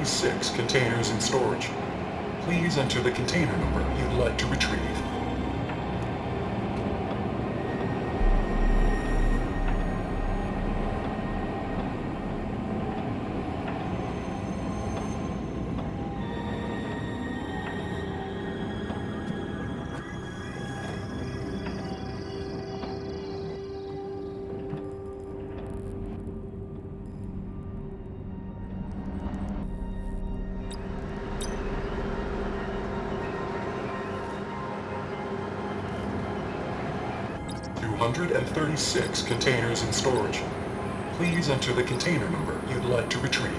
236 containers in storage. Please enter the container number you'd like to retrieve. 236 containers in storage. Please enter the container number you'd like to retrieve.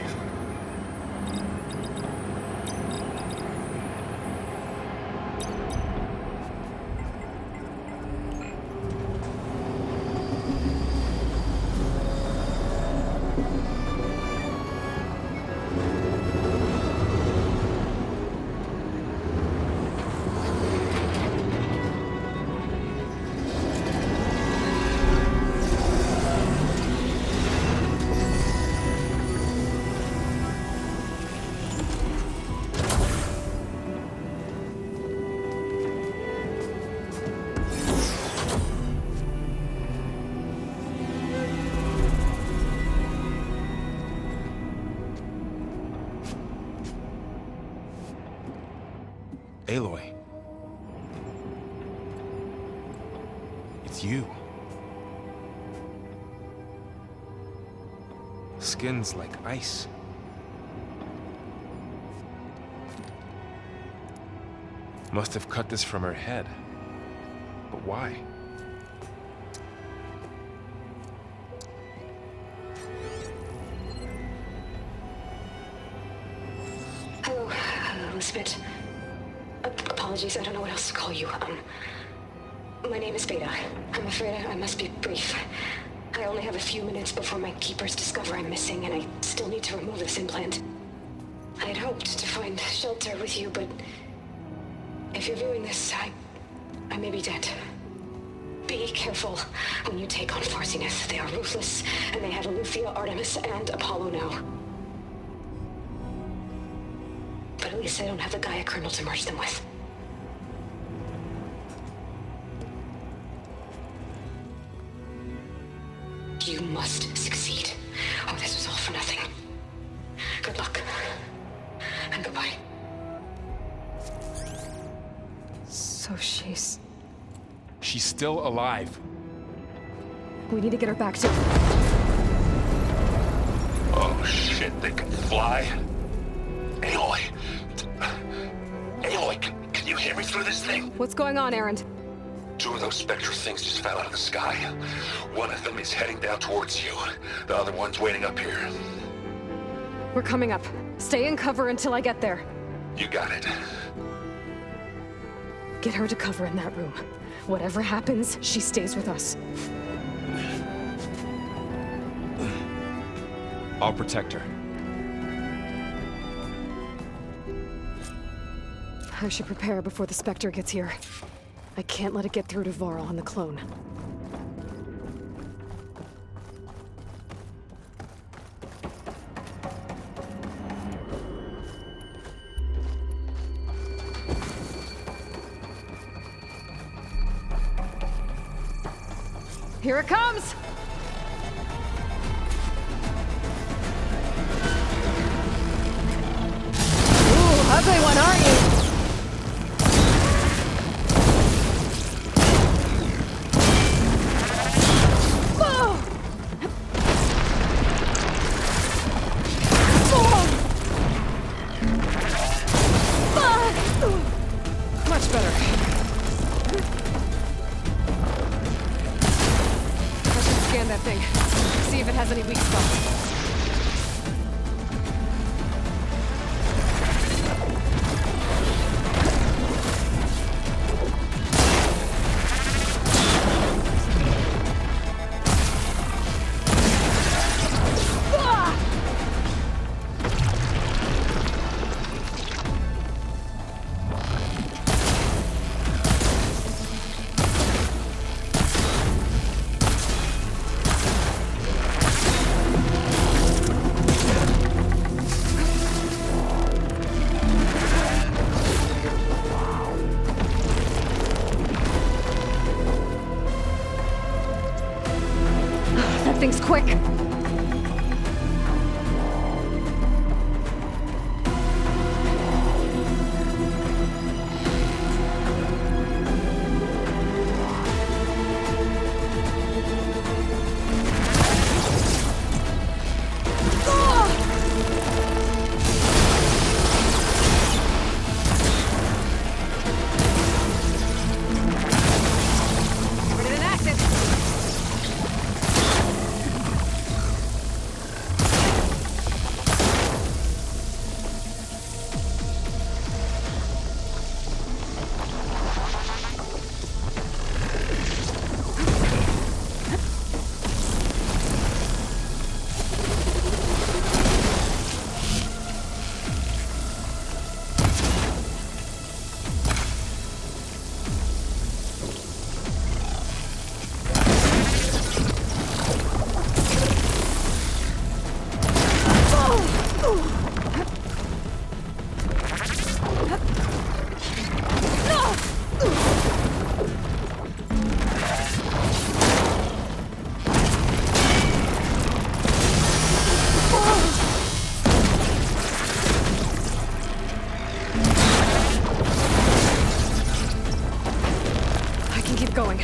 Aloy. It's you. Skin's like ice. Must have cut this from her head. But why? Hello, Elizabeth. Apologies, I don't know what else to call you. My name is Veda. I'm afraid I must be brief. I only have a few minutes before my keepers discover I'm missing, and I still need to remove this implant. I had hoped to find shelter with you, but if you're viewing this, I may be dead. Be careful when you take on Far Zenith. They are ruthless, and they have Aletheia, Artemis, and Apollo now. But at least I don't have the Gaia kernel to merge them with. You must succeed, or this was all for nothing. Good luck. And goodbye. So she's... She's still alive. We need to get her back to... Oh shit, they can fly? Aloy! Aloy, can you hear me through this thing? What's going on, Erend? Two of those spectral things just fell out of the sky. One of them is heading down towards you. The other one's waiting up here. We're coming up. Stay in cover until I get there. You got it. Get her to cover in that room. Whatever happens, she stays with us. I'll protect her. I should prepare before the Spectre gets here. I can't let it get through to Varl on the clone. Here it comes! Ooh, ugly one, aren't you? Much better. I should scan that thing. See if it has any weak spots. quick! Going.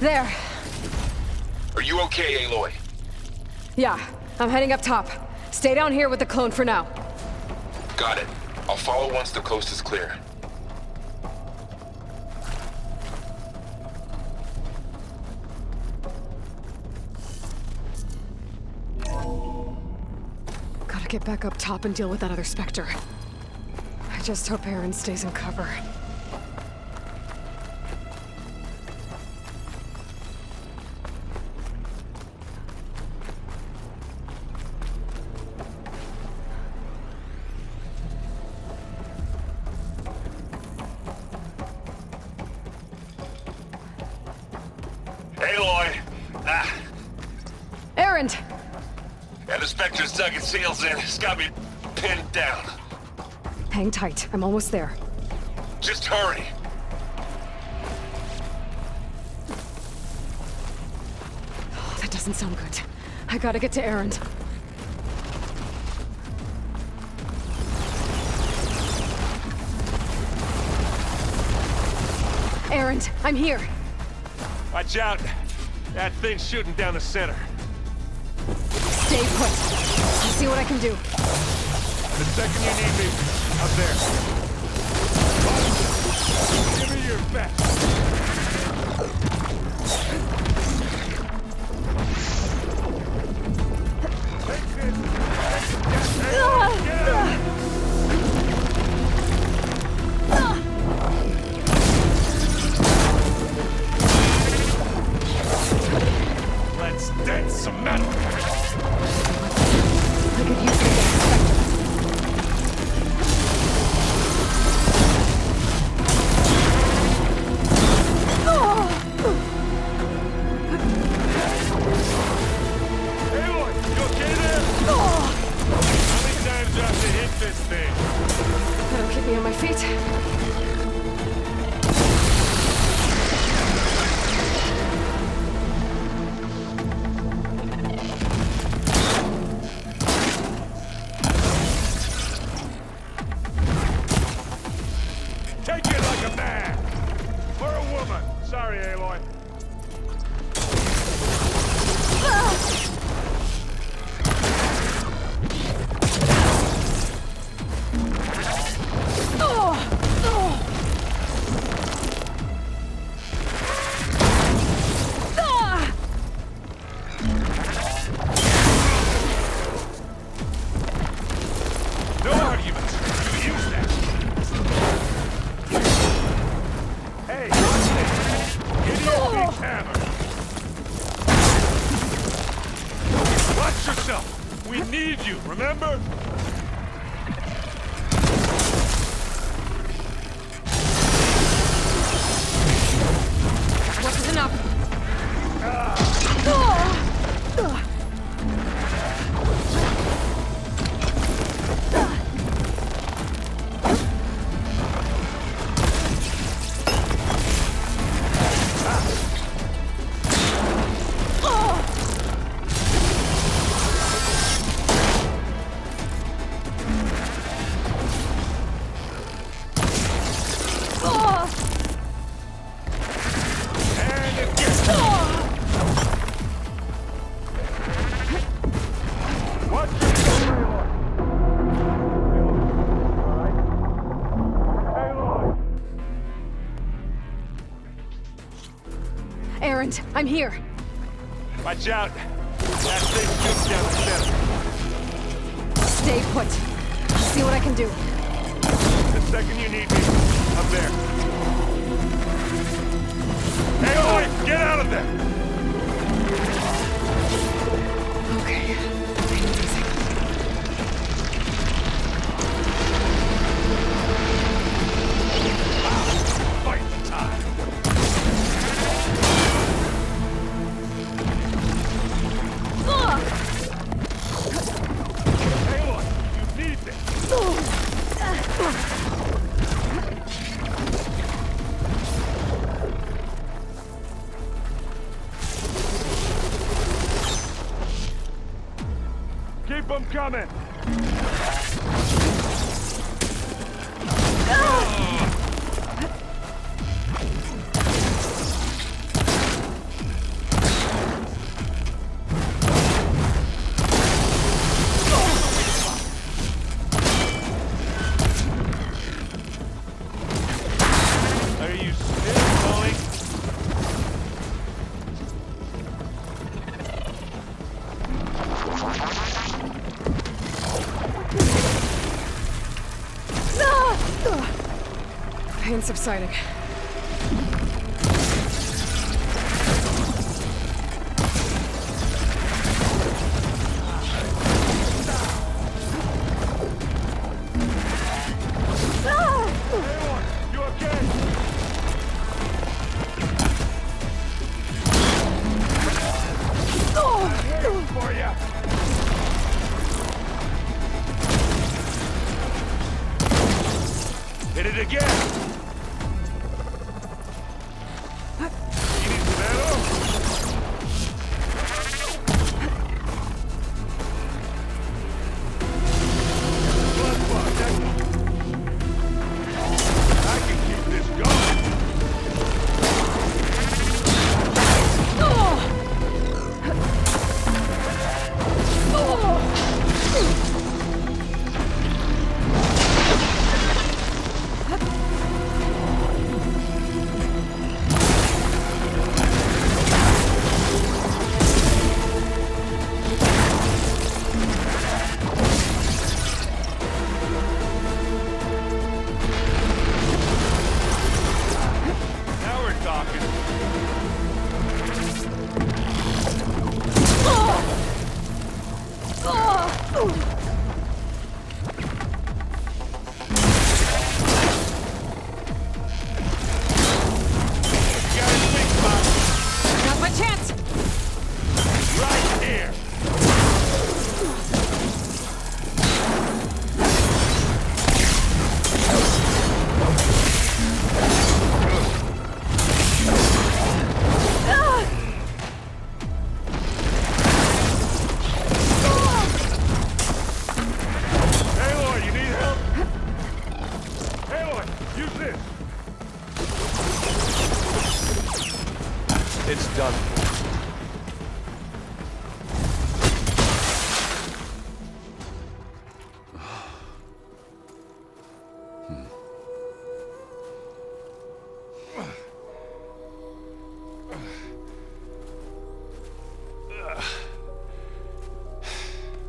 There. Are you okay, Aloy? Yeah, I'm heading up top. Stay down here with the clone for now. Got it. I'll follow once the coast is clear. Gotta get back up top and deal with that other Spectre. I just hope Aaron stays in cover. Aloy! Aaron! And the Spectre's dug its heels in. It's got me pinned down. Hang tight, I'm almost there. Just hurry. Oh, that doesn't sound good. I gotta get to Aaron. Aaron, I'm here. Watch out! That thing's shooting down the center. Stay put. I'll see what I can do. The second you need me, up there. Give me your best. Let's dance some metal. I could use it against Spectre. Aloy. No arguments. You use that. Hey, idiot needs hammer. Watch yourself. We need you, remember? Wasn't enough. And it gets Watch yourself, Aloy. Erend, I'm here. Watch out. That thing shoots down the center. Stay put. I'll see what I can do. The second you need me, I'm there. Aloy, get out of there! Okay. Take it easy. Fight time! Aloy, you need this! Keep them coming! Are you still going? Pain subsiding. Aloy, you okay? Waiting for you! Hit it again! It's done for.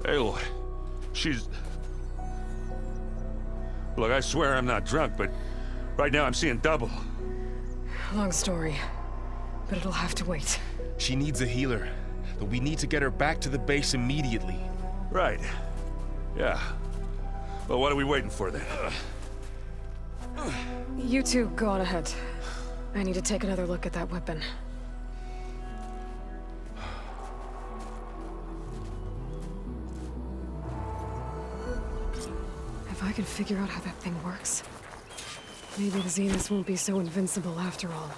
Aloy, she's... Look, I swear I'm not drunk, but right now I'm seeing double. Long story, but it'll have to wait. She needs a healer, but we need to get her back to the base immediately. Right. Yeah. Well, what are we waiting for then? You two go on ahead. I need to take another look at that weapon. If I can figure out how that thing works, maybe the Zeniths won't be so invincible after all.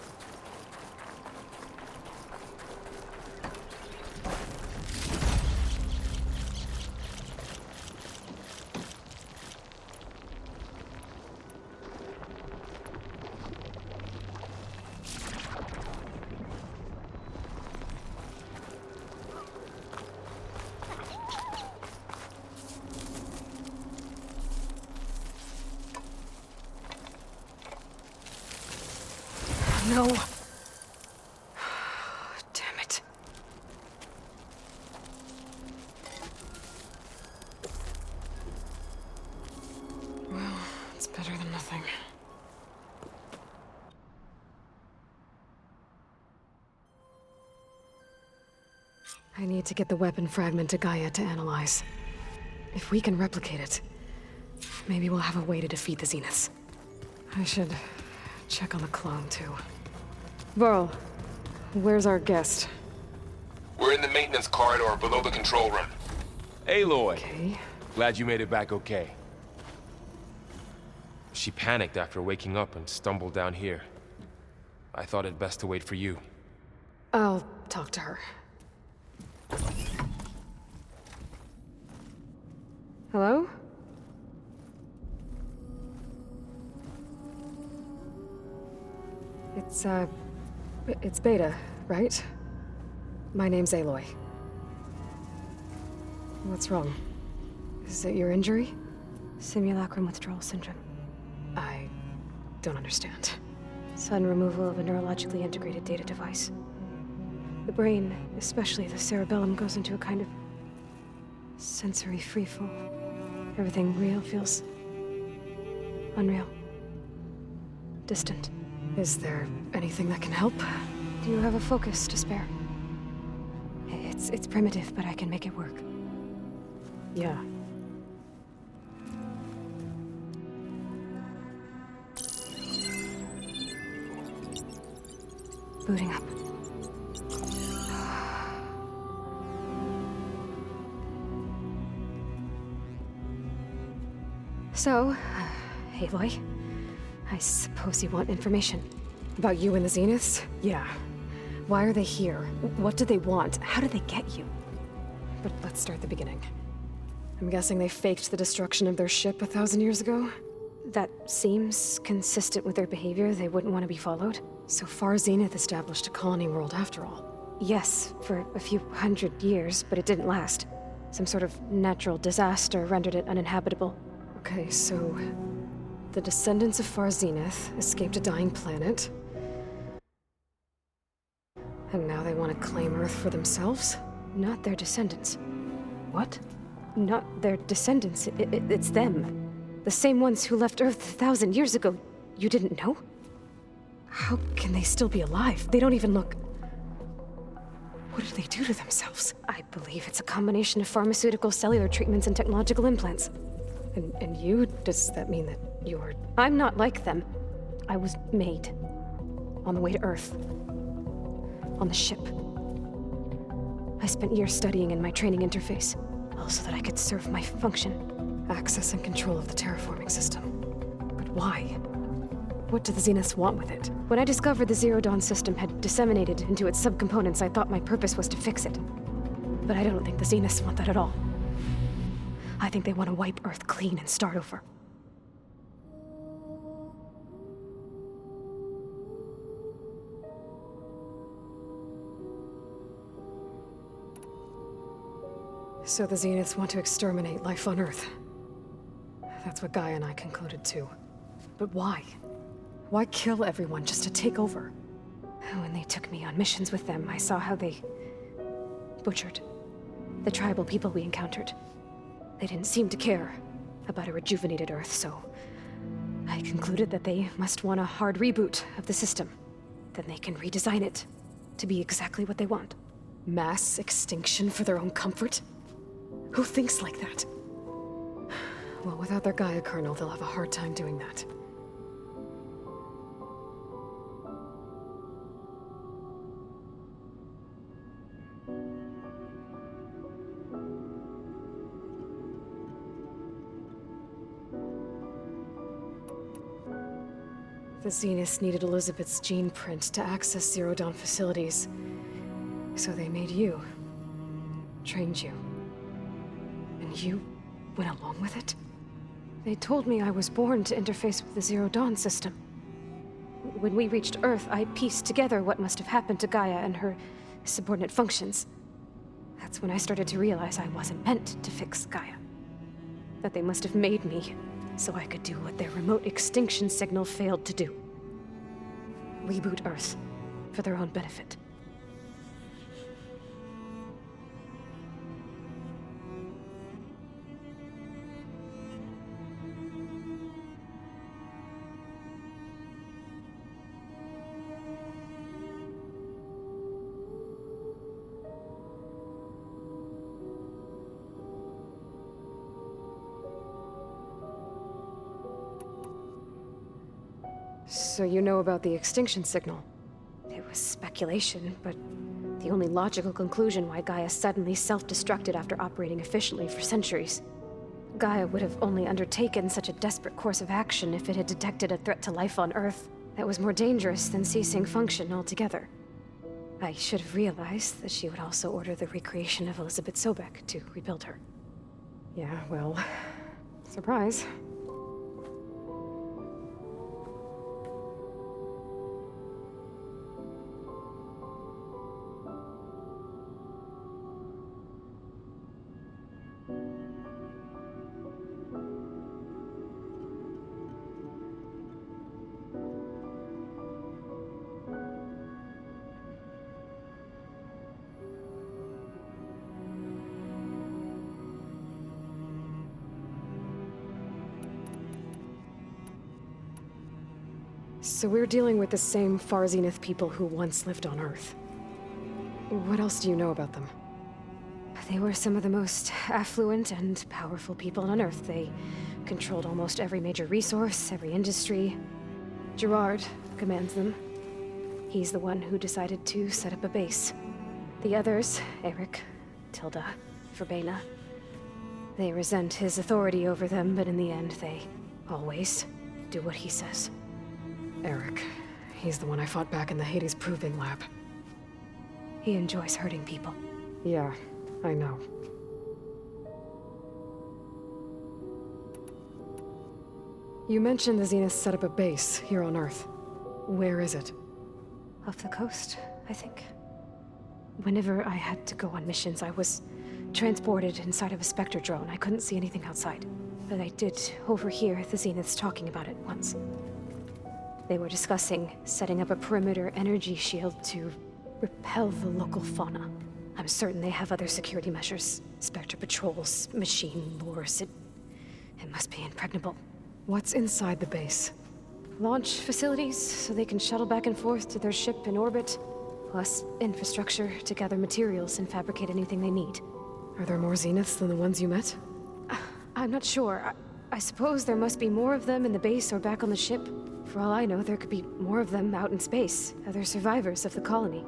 No. Damn it. Well, it's better than nothing. I need to get the weapon fragment to Gaia to analyze. If we can replicate it, maybe we'll have a way to defeat the Zeniths. I should check on the clone, too. Varl, where's our guest? We're in the maintenance corridor below the control room. Aloy! Okay. Glad you made it back okay. She panicked after waking up and stumbled down here. I thought it best to wait for you. I'll talk to her. Hello? It's Beta, right? My name's Aloy. What's wrong? Is it your injury? Simulacrum withdrawal syndrome. I don't understand. Sudden removal of a neurologically integrated data device. The brain, especially the cerebellum, goes into a kind of sensory freefall. Everything real feels unreal. Distant. Is there anything that can help? Do you have a focus to spare? It's primitive, but I can make it work. Yeah. Booting up. So, Aloy, I suppose you want information. About you and the Zeniths? Yeah. Why are they here? What do they want? How did they get you? But let's start the beginning. I'm guessing they faked the destruction of their ship 1,000 years ago? That seems consistent with their behavior. They wouldn't want to be followed. So far, Zenith established a colony world after all. Yes, for a few hundred years, but it didn't last. Some sort of natural disaster rendered it uninhabitable. Okay, so the descendants of Far Zenith escaped a dying planet. And now they want to claim Earth for themselves? Not their descendants. What? Not their descendants. It's them. The same ones who left Earth 1,000 years ago. You didn't know? How can they still be alive? They don't even look... What did they do to themselves? I believe it's a combination of pharmaceutical, cellular treatments, and technological implants. And you? Does that mean that you're... I'm not like them. I was made. On the way to Earth. On the ship. I spent years studying in my training interface, all so that I could serve my function. Access and control of the terraforming system. But why? What do the Zeniths want with it? When I discovered the Zero Dawn system had disseminated into its subcomponents, I thought my purpose was to fix it. But I don't think the Zeniths want that at all. I think they want to wipe Earth clean and start over. So the Zeniths want to exterminate life on Earth. That's what Gaia and I concluded too. But why? Why kill everyone just to take over? When they took me on missions with them, I saw how they butchered the tribal people we encountered. They didn't seem to care about a rejuvenated Earth, so I concluded that they must want a hard reboot of the system. Then they can redesign it to be exactly what they want. Mass extinction for their own comfort? Who thinks like that? Well, without their Gaia kernel, they'll have a hard time doing that. The Zeniths needed Elizabeth's gene print to access Zero Dawn facilities. So they made you. Trained you. And you went along with it? They told me I was born to interface with the Zero Dawn system. When we reached Earth, I pieced together what must have happened to Gaia and her subordinate functions. That's when I started to realize I wasn't meant to fix Gaia. That they must have made me so I could do what their remote extinction signal failed to do. Reboot Earth for their own benefit. So you know about the extinction signal? It was speculation, but the only logical conclusion why Gaia suddenly self-destructed after operating efficiently for centuries. Gaia would have only undertaken such a desperate course of action if it had detected a threat to life on Earth that was more dangerous than ceasing function altogether. I should have realized that she would also order the recreation of Elizabeth Sobek to rebuild her. Yeah, well, surprise. So we're dealing with the same Far Zenith people who once lived on Earth. What else do you know about them? They were some of the most affluent and powerful people on Earth. They controlled almost every major resource, every industry. Gerard commands them. He's the one who decided to set up a base. The others, Eric, Tilda, Verbena, they resent his authority over them, but in the end, they always do what he says. Eric. He's the one I fought back in the Hades Proving Lab. He enjoys hurting people. Yeah, I know. You mentioned the Zeniths set up a base here on Earth. Where is it? Off the coast, I think. Whenever I had to go on missions, I was transported inside of a Spectre drone. I couldn't see anything outside. But I did overhear the Zeniths talking about it once. They were discussing setting up a perimeter energy shield to repel the local fauna. I'm certain they have other security measures. Spectre patrols, machine lures. It must be impregnable. What's inside the base? Launch facilities, so they can shuttle back and forth to their ship in orbit. Plus infrastructure to gather materials and fabricate anything they need. Are there more Zeniths than the ones you met? I'm not sure. I suppose there must be more of them in the base or back on the ship. For all I know, there could be more of them out in space, other survivors of the colony.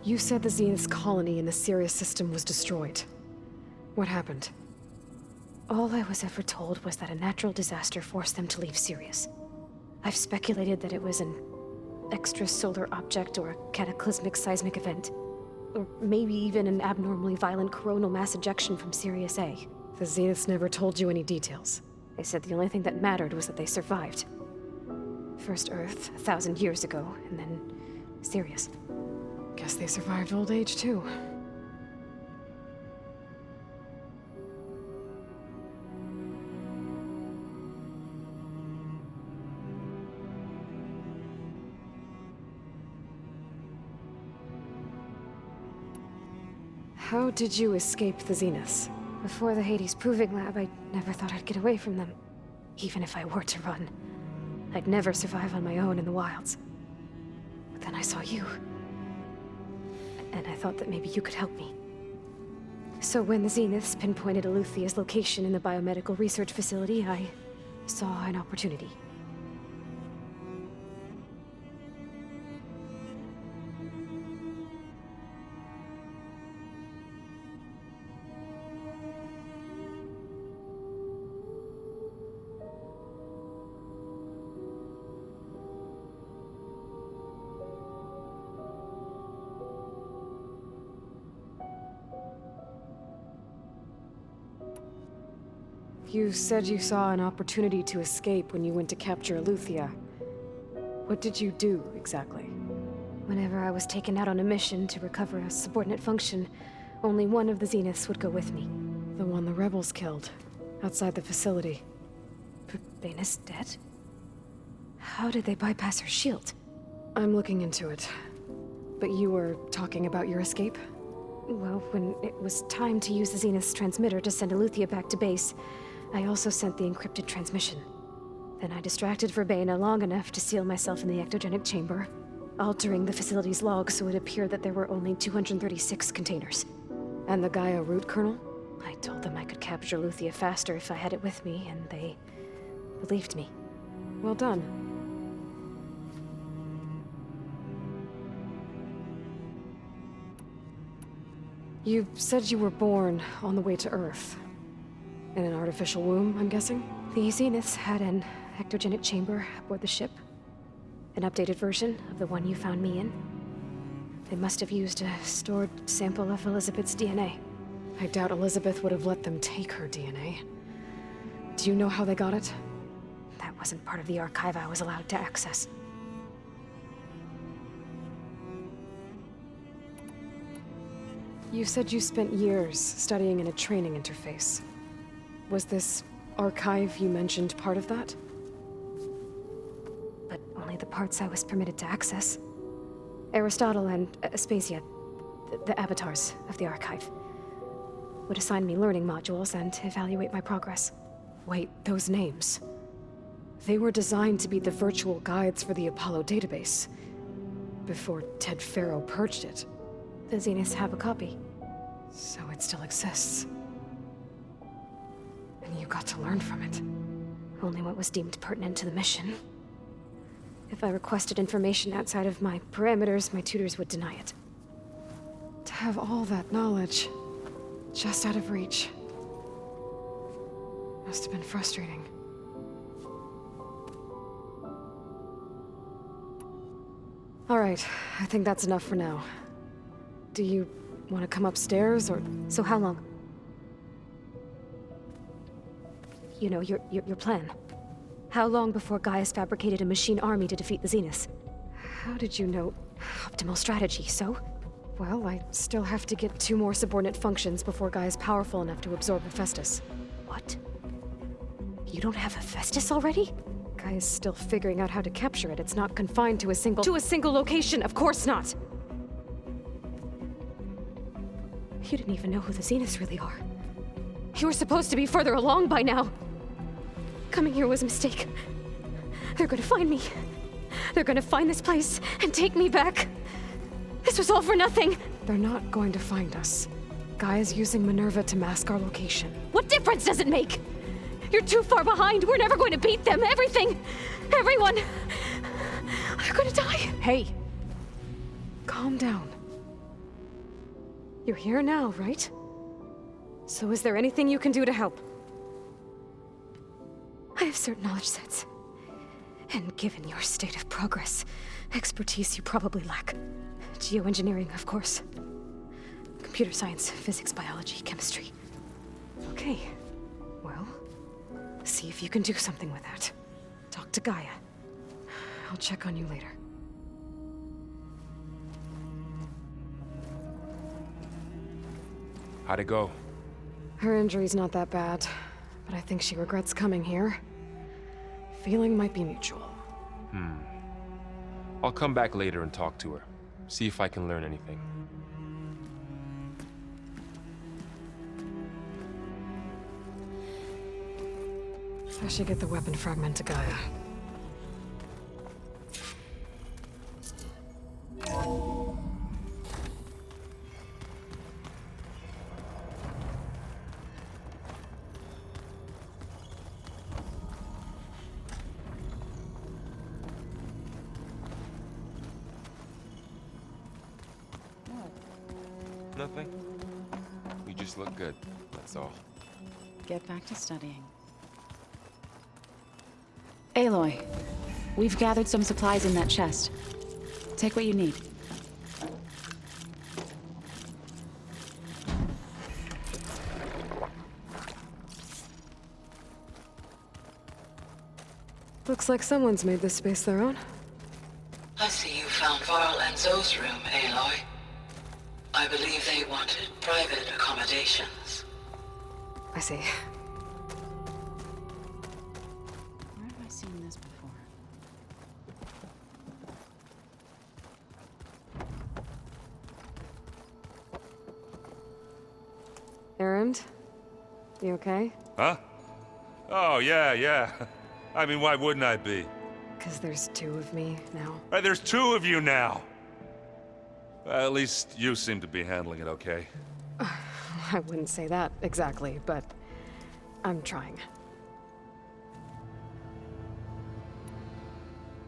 You said the Zenith's colony in the Sirius system was destroyed. What happened? All I was ever told was that a natural disaster forced them to leave Sirius. I've speculated that it was an extrasolar object or a cataclysmic seismic event. Or maybe even an abnormally violent coronal mass ejection from Sirius A. The Zeniths never told you any details. They said the only thing that mattered was that they survived. First Earth, 1,000 years ago, and then Sirius. Guess they survived old age, too. How did you escape the Zeniths? Before the Hades Proving Lab, I never thought I'd get away from them. Even if I were to run. I'd never survive on my own in the wilds. But then I saw you. And I thought that maybe you could help me. So when the Zeniths pinpointed Eluthia's location in the biomedical research facility, I saw an opportunity. You said you saw an opportunity to escape when you went to capture Eluthia. What did you do, exactly? Whenever I was taken out on a mission to recover a subordinate function, only one of the Zeniths would go with me. The one the rebels killed, outside the facility. Baina's dead? How did they bypass her shield? I'm looking into it. But you were talking about your escape? Well, when it was time to use the Zenith's transmitter to send Eluthia back to base, I also sent the encrypted transmission. Then I distracted Verbena long enough to seal myself in the ectogenic chamber, altering the facility's log so it appeared that there were only 236 containers. And the Gaia root kernel? I told them I could capture Eluthia faster if I had it with me, and they believed me. Well done. You said you were born on the way to Earth. In an artificial womb, I'm guessing? The Zeniths had an ectogenic chamber aboard the ship. An updated version of the one you found me in. They must have used a stored sample of Elizabeth's DNA. I doubt Elizabeth would have let them take her DNA. Do you know how they got it? That wasn't part of the archive I was allowed to access. You said you spent years studying in a training interface. Was this archive you mentioned part of that? But only the parts I was permitted to access. Aristotle and Aspasia, the avatars of the archive, would assign me learning modules and evaluate my progress. Wait, those names. They were designed to be the virtual guides for the Apollo database. Before Ted Faro purged it. The Zeniths have a copy. So it still exists. And you got to learn from it. Only what was deemed pertinent to the mission. If I requested information outside of my parameters, my tutors would deny it. To have all that knowledge, just out of reach. Must have been frustrating. All right, I think that's enough for now. Do you want to come upstairs, or...? So how long? You know, your plan. How long before Gaia's fabricated a machine army to defeat the Zeniths? How did you know? Optimal strategy, so? Well, I still have to get 2 more subordinate functions before Gaia's powerful enough to absorb Hephaestus. What? You don't have Hephaestus already? Gaia's still figuring out how to capture it. It's not confined to a single... To a single location! Of course not! You didn't even know who the Zeniths really are. You were supposed to be further along by now! Coming here was a mistake. They're gonna find me. They're gonna find this place and take me back. This was all for nothing! They're not going to find us. Gaia's using Minerva to mask our location. What difference does it make? You're too far behind. We're never going to beat them. Everything, everyone, they're gonna die. Hey, calm down. You're here now, right? So is there anything you can do to help? I have certain knowledge sets. And given your state of progress, expertise you probably lack. Geoengineering, of course. Computer science, physics, biology, chemistry. Okay. Well, see if you can do something with that. Talk to Gaia. I'll check on you later. How'd it go? Her injury's not that bad, but I think she regrets coming here. Feeling might be mutual. I'll come back later and talk to her. See if I can learn anything. I should get the weapon fragment to Gaia. Nothing. You just look good, that's all. Get back to studying. Aloy, we've gathered some supplies in that chest. Take what you need. Looks like someone's made this space their own. I see you found Varl and Zoe's room, Aloy. I believe they wanted private accommodations. I see. Where have I seen this before? Erend? You okay? Huh? Oh, yeah. I mean, why wouldn't I be? 'Cause there's two of me now. Right, there's two of you now. At least you seem to be handling it okay. I wouldn't say that exactly, but I'm trying.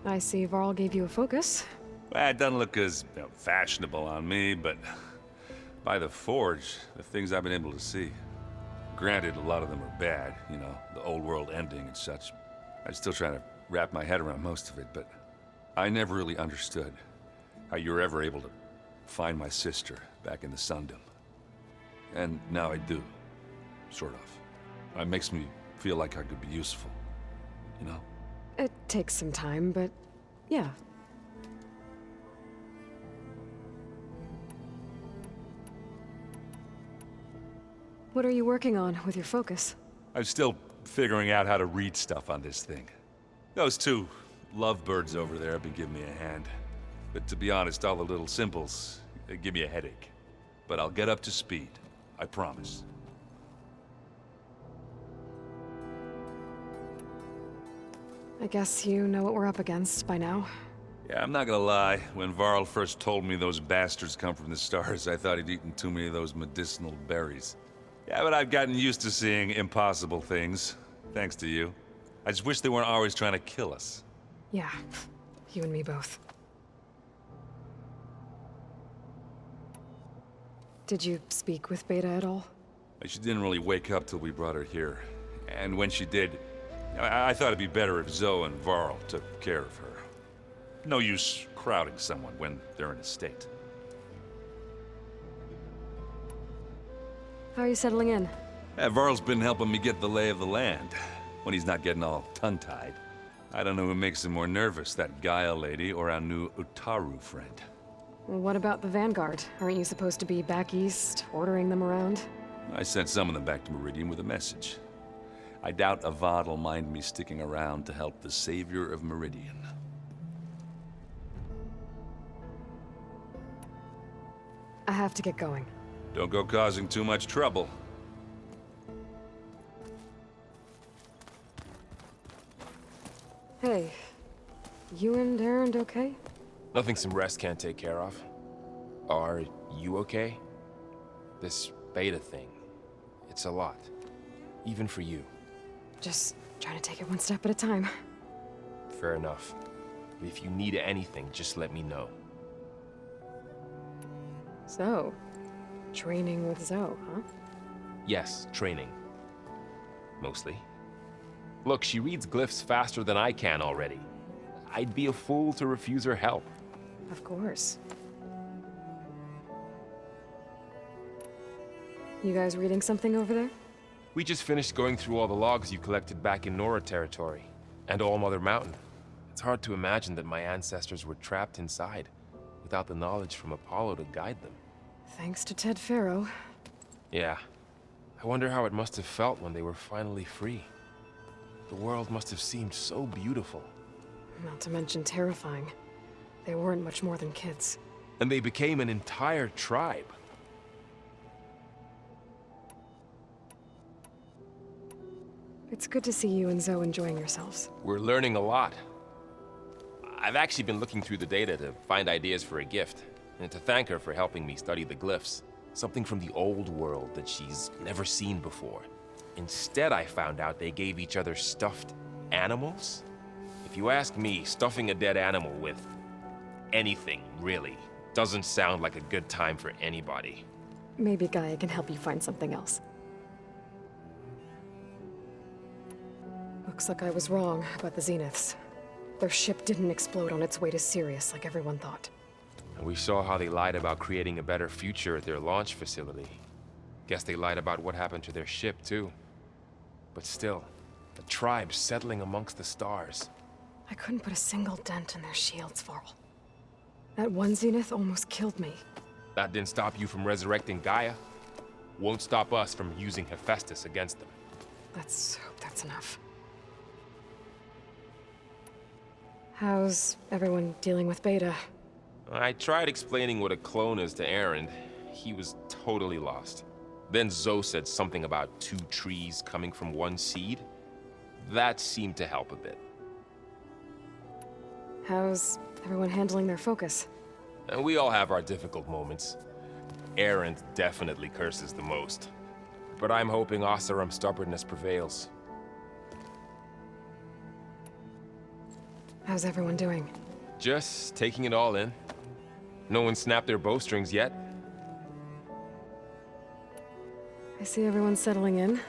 I see Varl gave you a focus. Well, it doesn't look as fashionable on me, but by the Forge, the things I've been able to see. Granted, a lot of them are bad, you know, the old world ending and such. I'm still trying to wrap my head around most of it, but I never really understood how you were ever able to find my sister back in the Sundom. And now I do, sort of. It makes me feel like I could be useful, you know? It takes some time, but yeah. What are you working on with your focus? I'm still figuring out how to read stuff on this thing. Those two lovebirds over there have been giving me a hand. But to be honest, all the little symbols, they give me a headache. But I'll get up to speed. I promise. I guess you know what we're up against by now. Yeah, I'm not gonna lie. When Varl first told me those bastards come from the stars, I thought he'd eaten too many of those medicinal berries. Yeah, but I've gotten used to seeing impossible things. Thanks to you. I just wish they weren't always trying to kill us. Yeah, you and me both. Did you speak with Beta at all? She didn't really wake up till we brought her here. And when she did, I thought it'd be better if Zoe and Varl took care of her. No use crowding someone when they're in a state. How are you settling in? Varl's been helping me get the lay of the land, when he's not getting all tongue-tied. I don't know who makes him more nervous, that Gaia lady or our new Utaru friend. Well, what about the Vanguard? Aren't you supposed to be back east, ordering them around? I sent some of them back to Meridian with a message. I doubt Avad will mind me sticking around to help the savior of Meridian. I have to get going. Don't go causing too much trouble. Hey, you and Erend okay? Nothing some rest can't take care of. Are you okay? This Beta thing, it's a lot. Even for you. Just trying to take it one step at a time. Fair enough. If you need anything, just let me know. So, Training with Zoe, huh? Yes, training. Mostly. Look, she reads glyphs faster than I can already. I'd be a fool to refuse her help. Of course. You guys reading something over there? We just finished going through all the logs you collected back in Nora territory, and All Mother Mountain. It's hard to imagine that my ancestors were trapped inside, without the knowledge from Apollo to guide them. Thanks to Ted Faro. Yeah. I wonder how it must have felt when they were finally free. The world must have seemed so beautiful. Not to mention terrifying. They weren't much more than kids. And they became an entire tribe. It's good to see you and Zoe enjoying yourselves. We're learning a lot. I've actually been looking through the data to find ideas for a gift, and to thank her for helping me study the glyphs. Something from the old world that she's never seen before. Instead, I found out they gave each other stuffed animals. If you ask me, stuffing a dead animal with anything, really, doesn't sound like a good time for anybody. Maybe Gaia can help you find something else. Looks like I was wrong about the Zeniths. Their ship didn't explode on its way to Sirius like everyone thought. And we saw how they lied about creating a better future at their launch facility. Guess they lied about what happened to their ship, too. But still, the tribe settling amongst the stars. I couldn't put a single dent in their shields, Varl. That one Zenith almost killed me. That didn't stop you from resurrecting Gaia. Won't stop us from using Hephaestus against them. Let's hope that's enough. How's everyone dealing with Beta? I tried explaining what a clone is to Erend. He was totally lost. Then Zoe said something about 2 trees coming from 1 seed. That seemed to help a bit. How's everyone handling their focus? And we all have our difficult moments. Erend definitely curses the most. But I'm hoping Oseram's stubbornness prevails. How's everyone doing? Just taking it all in. No one snapped their bowstrings yet. I see everyone settling in.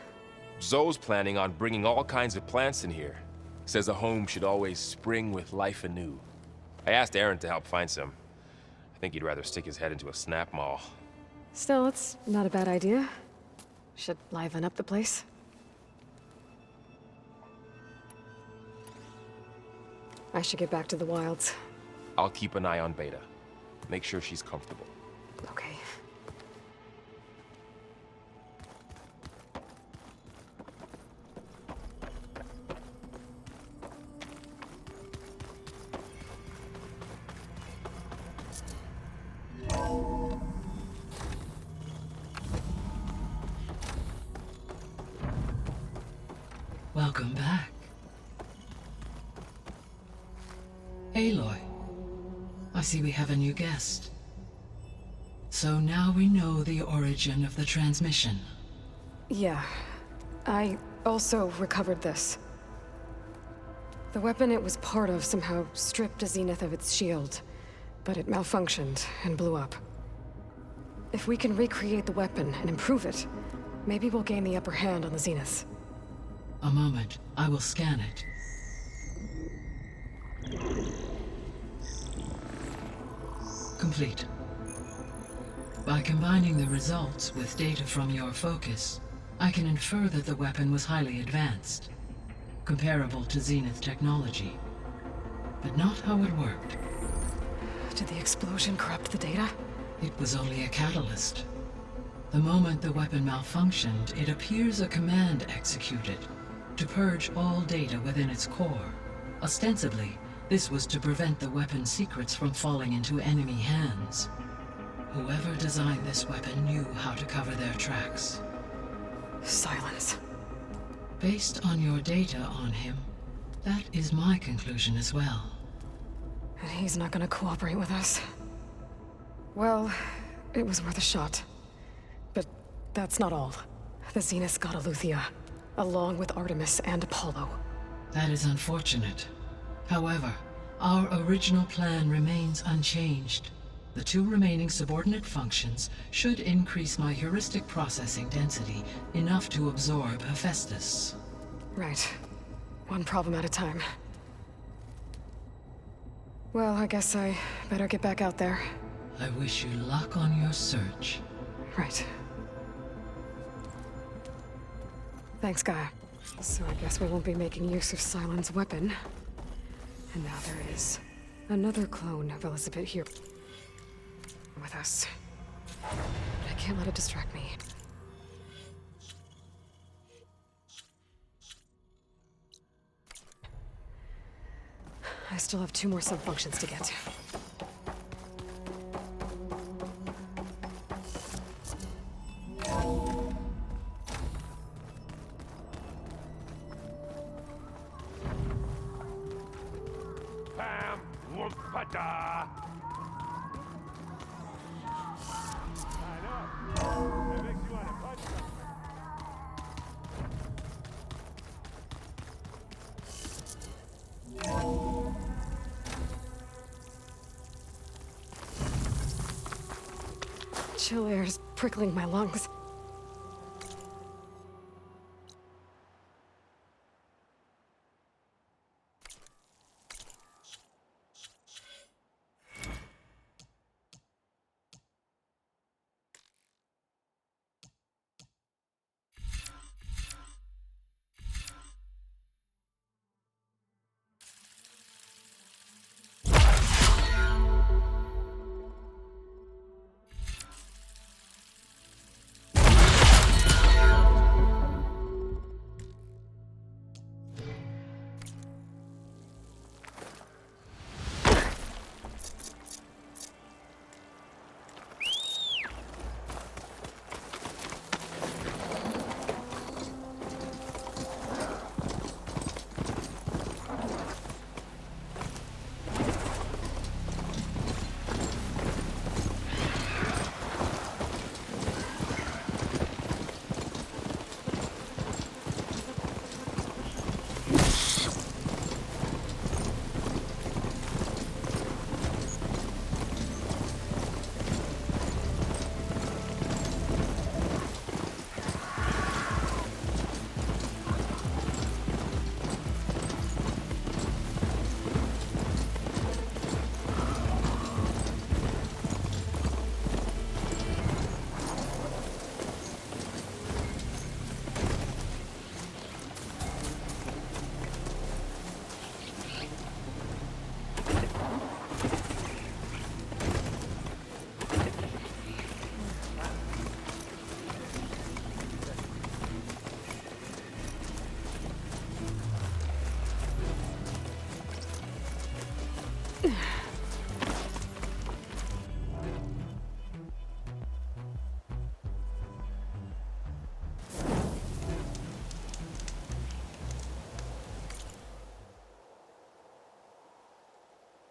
Zoe's planning on bringing all kinds of plants in here. Says a home should always spring with life anew. I asked Erend to help find some. I think he'd rather stick his head into a snap mall. Still, it's not a bad idea. Should liven up the place. I should get back to the wilds. I'll keep an eye on Beta. Make sure she's comfortable. Okay. Welcome back. Aloy, I see we have a new guest. So now we know the origin of the transmission. Yeah. I also recovered this. The weapon it was part of somehow stripped a Zenith of its shield, but it malfunctioned and blew up. If we can recreate the weapon and improve it, maybe we'll gain the upper hand on the Zeniths. A moment, I will scan it. Complete. By combining the results with data from your focus, I can infer that the weapon was highly advanced, comparable to Zenith technology, but not how it worked. Did the explosion corrupt the data? It was only a catalyst. The moment the weapon malfunctioned, it appears a command executed to purge all data within its core. Ostensibly, this was to prevent the weapon's secrets from falling into enemy hands. Whoever designed this weapon knew how to cover their tracks. Silence. Based on your data on him, that is my conclusion as well. And he's not gonna cooperate with us. Well, it was worth a shot. But that's not all. The Zeniths got Eleuthia, along with Artemis and Apollo. That is unfortunate. However, our original plan remains unchanged. The 2 remaining subordinate functions should increase my heuristic processing density enough to absorb Hephaestus. Right. One problem at a time. Well, I guess I better get back out there. I wish you luck on your search. Right. Thanks, Gaia. So I guess we won't be making use of Cylon's weapon. And now there is another clone of Elizabeth here with us. But I can't let it distract me. I still have 2 more sub-functions to get. Chill air's prickling my lungs.